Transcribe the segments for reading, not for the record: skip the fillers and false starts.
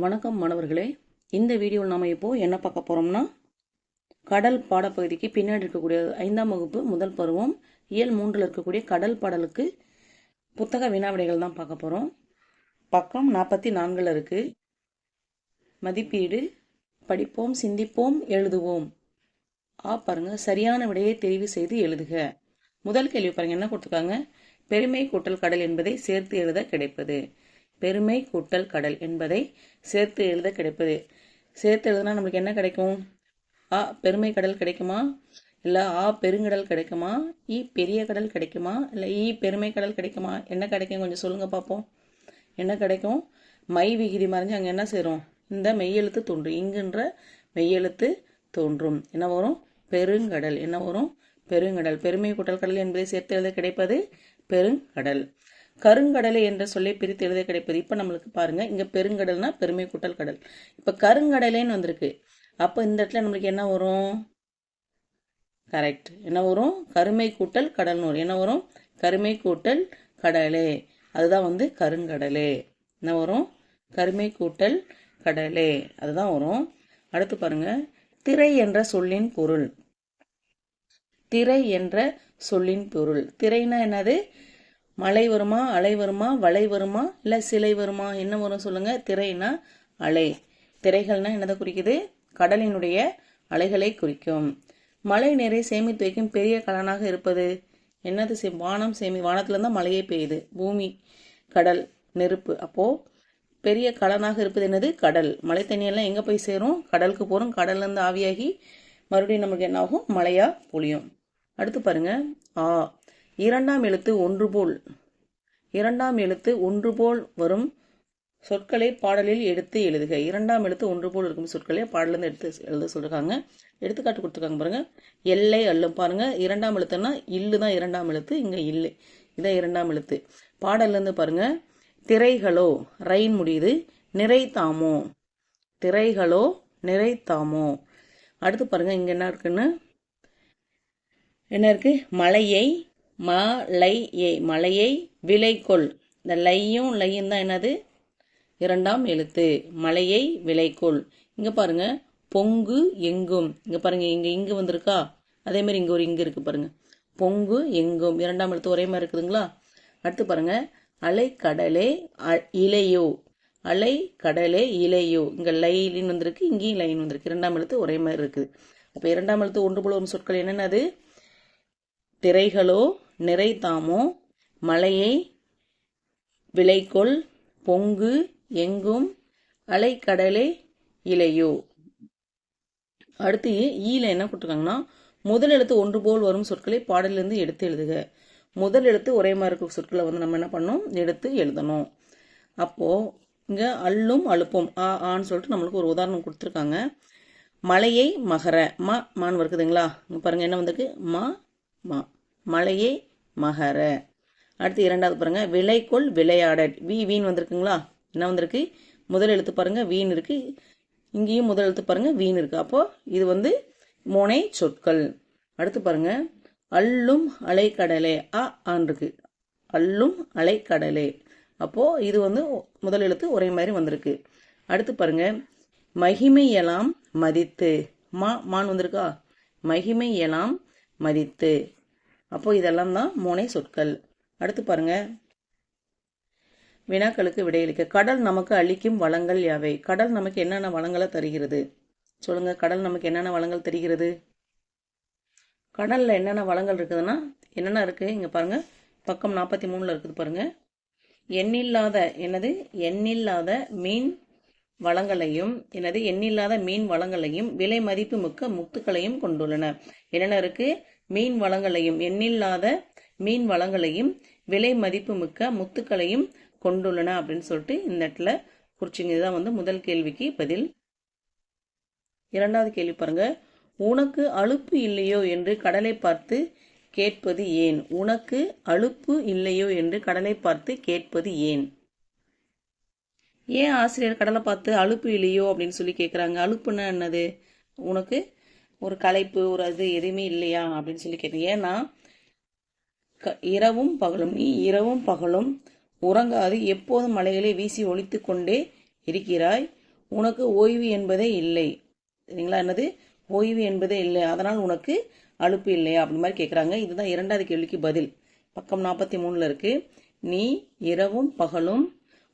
வணக்கம் மாணவர்களே. இந்த வீடியோவில் நாம் இப்போது என்ன பார்க்க போகிறோம்னா, கடல் பாடப்பகுதிக்கு பின்னாடி இருக்கக்கூடிய 5ஆம் வகுப்பு முதல் பருவம் இயல் 3 இருக்கக்கூடிய கடல் பாடலுக்கு புத்தக வினாவிடைகள் தான் பார்க்க போகிறோம். பக்கம் 44 இருக்குது. மதிப்பீடு, படிப்போம், சிந்திப்போம், எழுதுவோம். பாருங்க, சரியான விடையை தெரிவு செய்து எழுதுக. முதல் கேள்வி பாருங்க, என்ன கொடுத்துருக்காங்க? பெருமை கூட்டல் கடல் என்பதை சேர்த்து எழுத கிடைப்பது. பெருமை கூட்டல் கடல் என்பதை சேர்த்து எழுத கிடைப்பது. சேர்த்து எழுதுனா நம்மளுக்கு என்ன கிடைக்கும்? பெருமை கடல் கிடைக்குமா, இல்லை பெருங்கடல் கிடைக்குமா, பெரிய கடல் கிடைக்குமா, இல்லை பெருமை கடல் கிடைக்குமா? என்ன கிடைக்கும் கொஞ்சம் சொல்லுங்க பார்ப்போம். என்ன கிடைக்கும்? மை விகுதி மறைஞ்சு அங்கே என்ன செய்கிறோம்? இந்த மெய்யெழுத்து தோன்றும். இங்குன்ற மெய்யெழுத்து தோன்றும். என்ன வரும்? பெருங்கடல். என்ன வரும்? பெருங்கடல். பெருமை கூட்டல் கடல் என்பதை சேர்த்து எழுத கிடைப்பது பெருங்கடல். கருங்கடலை என்ற சொல்லை பிரித்து எழுத கிடைப்பது. இப்போ நம்மளுக்கு பாருங்க, இங்க பெருங்கடல்னா பெருமை கூட்டல் கடல். இப்ப கருங்கடலேன்னு வந்திருக்கு. அப்போ இந்த இடத்துல நம்மளுக்கு என்ன வரும்? கரெக்ட். என்ன வரும்? கருமை கூட்டல் கடல்னு வரும். என்ன வரும்? கருமை கூட்டல் கடலே. அதுதான் வந்து கருங்கடலே. என்ன வரும்? கருமை கூட்டல் கடலே. அதுதான் வரும். அடுத்து பாருங்க, திரை என்ற சொல்லின் பொருள். திரை என்ற சொல்லின் பொருள். திரைனா என்னது? மலை வருமா, அலை வருமா, வளை வருமா, இல்லை சிலை வருமா? என்ன வரும் சொல்லுங்க? திரைனா அலை. திரைகள்னா என்னதை குறிக்குது? கடலினுடைய அலைகளை குறிக்கும். மழை நீரை சேமித்து வைக்கும் பெரிய கலனாக இருப்பது என்னது? வானம் வானத்துல தான் மழையே பெய்யுது. பூமி, கடல், நெருப்பு. அப்போ பெரிய கலனாக இருப்பது என்னது? கடல். மழை தண்ணியெல்லாம் எங்க போய் சேரும்? கடலுக்கு போறோம். கடல்ல இருந்து ஆவியாகி மறுபடியும் நமக்கு என்ன ஆகும்? மழையா பொழியும். அடுத்து பாருங்க, இரண்டாம் எழுத்து ஒன்று போல். இரண்டாம் எழுத்து ஒன்று போல் வரும் சொற்களை பாடலில் எடுத்து எழுதுக. இரண்டாம் எழுத்து ஒன்று போல் இருக்கும் சொற்களை பாடலிருந்து எடுத்து எழுத சொல்றாங்க. எடுத்துக்காட்டு கொடுத்துருக்காங்க பாருங்க. எல்லை அள்ளும். பாருங்க, இரண்டாம் எழுத்துன்னா இல்லு தான் இரண்டாம் எழுத்து. இங்க இல்லு, இதான் இரண்டாம் எழுத்து. பாடல்ல இருந்து பாருங்க, திரைகளோ, ரைன் முடியுது. நிறைத்தாமோ, திரைகளோ நிறைத்தாமோ. அடுத்து பாருங்க, இங்க என்ன இருக்குன்னு, என்ன இருக்கு? மலையை, மலையை விலைக்கொள். இந்த லையும் லையும் தான் என்னது? இரண்டாம் எழுத்து. மலையை விலைக்கொள். இங்க பாருங்க, பொங்கு எங்கும். இங்க பாருங்க, இங்கு வந்திருக்கா? அதே மாதிரி இங்க ஒரு இங்கு இருக்கு பாருங்க. பொங்கு எங்கும் இரண்டாம் எழுத்து ஒரே மாதிரி இருக்குதுங்களா? அடுத்து பாருங்க, அலை கடலே இலையோ. அலை கடலே இலையோ. இங்க லைன் வந்திருக்கு, இங்கேயும் லைன் வந்திருக்கு. இரண்டாம் எழுத்து ஒரே மாதிரி இருக்குது. அப்ப இரண்டாம் எழுத்து ஒன்று போல ஒரு சொற்கள் என்னென்னது? திரைகளோ நிறைத்தாமோ, மலையை விலைக்கொள், பொங்கு எங்கும், அலைக்கடலே இலையோ. அடுத்து ஈல என்ன கொடுத்துருக்காங்கன்னா, முதல் எழுத்து ஒன்று போல் வரும் சொற்களை பாடலிருந்து எடுத்து எழுதுக. முதல் எழுத்து ஒரே மாதிரி இருக்க சொற்களை வந்து நம்ம என்ன பண்ணணும்? எடுத்து எழுதணும். அப்போ இங்க அள்ளும் அழுப்பும் ஆன்னு சொல்லிட்டு நம்மளுக்கு ஒரு உதாரணம் கொடுத்துருக்காங்க. மலையை மகர, மான் இருக்குதுங்களா? இங்க பாருங்க, என்ன வந்திருக்கு? மா. மலையை மகர. அடுத்து இரண்டாவது பாருங்க, விலைக்கொள் விளையாட. வீண் வந்திருக்குங்களா? என்ன வந்திருக்கு? முதல் எழுத்து பாருங்க வீண் இருக்கு, இங்கேயும் முதல் எழுத்து பாருங்க வீண் இருக்கு. அப்போ இது வந்து மோனை சொற்கள். அடுத்து பாருங்க, அள்ளும் அலைக்கடலே. ஆன் இருக்கு. அள்ளும் அலைக்கடலே. அப்போ இது வந்து முதல் எழுத்து ஒரே மாதிரி வந்திருக்கு. அடுத்து பாருங்க, மகிமையெல்லாம் மதித்து. மான் வந்திருக்கா? மகிமையெல்லாம் மதித்து. அப்போ இதெல்லாம் தான் மோனை சொற்கள். அடுத்து பாருங்க, வினாக்களுக்கு விடையளிக்க. கடல் நமக்கு அளிக்கும் வளங்கள் யாவை? கடல் நமக்கு என்னென்ன வளங்களை தருகிறது சொல்லுங்க. கடல் நமக்கு என்னென்ன வளங்கள் தருகிறது? கடல்ல என்னென்ன வளங்கள் இருக்குதுன்னா என்னென்ன இருக்கு? இங்க பாருங்க, பக்கம் 43 இருக்குது பாருங்க. எண்ணில்லாத எண்ணில்லாத மீன் வளங்களையும் எண்ணில்லாத மீன் வளங்களையும் விலை மதிப்பு மிக்க முத்துக்களையும் கொண்டுள்ளன. என்னென்ன இருக்கு? மீன் வளங்களையும், எண்ணில்லாத மீன் வளங்களையும் விலை மதிப்பு மிக்க முத்துக்களையும் கொண்டுள்ளன அப்படின்னு சொல்லிட்டு இந்த இடத்துல குறிச்சிங்க. இதுதான் வந்து முதல் கேள்விக்கு பதில். இரண்டாவது கேள்வி பாருங்க, உனக்கு அலுப்பு இல்லையோ என்று கடலை பார்த்து கேட்பது ஏன்? உனக்கு அலுப்பு இல்லையோ என்று கடலை பார்த்து கேட்பது ஏன்? ஏன் ஆசிரியர் கடலை பார்த்து அலுப்பு இல்லையோ அப்படின்னு சொல்லி கேட்குறாங்க? அலுப்புன்னா என்னது? உனக்கு ஒரு களைப்பு, ஒரு அது எதுவுமே இல்லையா அப்படின்னு சொல்லி கேட்குறேன். ஏன்னா இரவும் பகலும், நீ இரவும் பகலும் உறங்காது எப்போதும் மலைகளை வீசி ஒழித்து கொண்டே இருக்கிறாய். உனக்கு ஓய்வு என்பதே இல்லை. சரிங்களா? என்னது? ஓய்வு என்பதே இல்லை, அதனால் உனக்கு அலுப்பு இல்லையா அப்படி மாதிரி கேட்குறாங்க. இதுதான் இரண்டாவது கேள்விக்கு பதில். பக்கம் 43 இருக்கு. நீ இரவும் பகலும்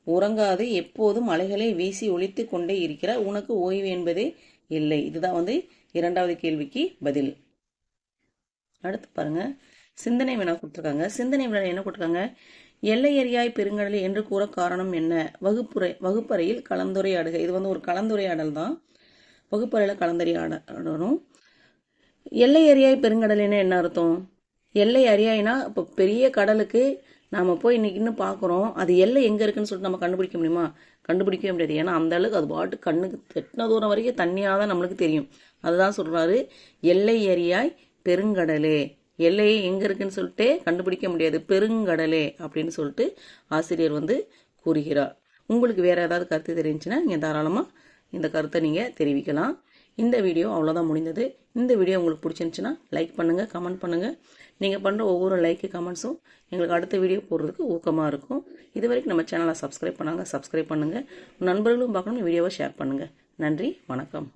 உறங்காது எப்போதும் அலைகளை வீசி ஒலித்து கொண்டே இருக்கிறாய், உனக்கு ஓய்வு என்பதே இல்லை. இதுதான் இரண்டாவது கேள்விக்கு பதில். அடுத்து பாருங்க, சிந்தனை வினா கொடுத்துருக்காங்க. சிந்தனை வினா என்ன கொடுத்துருக்காங்க? எல்லையறியாய் பெருங்கடலை என்று கூற காரணம் என்ன? வகுப்பறையில் கலந்துரையாடுக. இது ஒரு கலந்துரையாடல் தான். வகுப்பறையில் கலந்துரையாடணும். எல்லை அறியாய் பெருங்கடலைன்னா என்ன அர்த்தம்? எல்லை அறியாய்னா இப்போ பெரிய கடலுக்கு நாம் போய் இன்னைக்குன்னு பார்க்குறோம், அது எல்லை எங்கே இருக்குன்னு சொல்லிட்டு நம்ம கண்டுபிடிக்க முடியுமா? கண்டுபிடிக்கவே முடியாது. ஏன்னா அந்த அளவுக்கு அது பாட்டு கண்ணுக்கு தெட்டின தூரம் வரைக்கும் தண்ணியாக தான் நம்மளுக்கு தெரியும். அதுதான் சொல்கிறாரு, எல்லை அறியாய் பெருங்கடலே. எல்லையை எங்கே இருக்குன்னு சொல்லிட்டு கண்டுபிடிக்க முடியாது, பெருங்கடலே அப்படின்னு சொல்லிட்டு ஆசிரியர் கூறுகிறார். உங்களுக்கு வேறு ஏதாவது கருத்து தெரிஞ்சுன்னா நீங்கள் தாராளமாக இந்த கருத்தை நீங்கள் தெரிவிக்கலாம். இந்த வீடியோ அவ்வளோதான் முடிந்தது. இந்த வீடியோ உங்களுக்கு பிடிச்சிருந்துச்சுன்னா லைக் பண்ணுங்கள், கமெண்ட் பண்ணுங்கள். நீங்கள் பண்ணுற ஒவ்வொரு லைக்கு கமெண்ட்ஸும் எங்களுக்கு அடுத்த வீடியோ போடுறதுக்கு ஊக்கமாக இருக்கும். இது வரைக்கும் நம்ம சேனலை சப்ஸ்கிரைப் பண்ணுங்கள். நண்பர்களும் பார்க்கணும், வீடியோவை ஷேர் பண்ணுங்கள். நன்றி, வணக்கம்.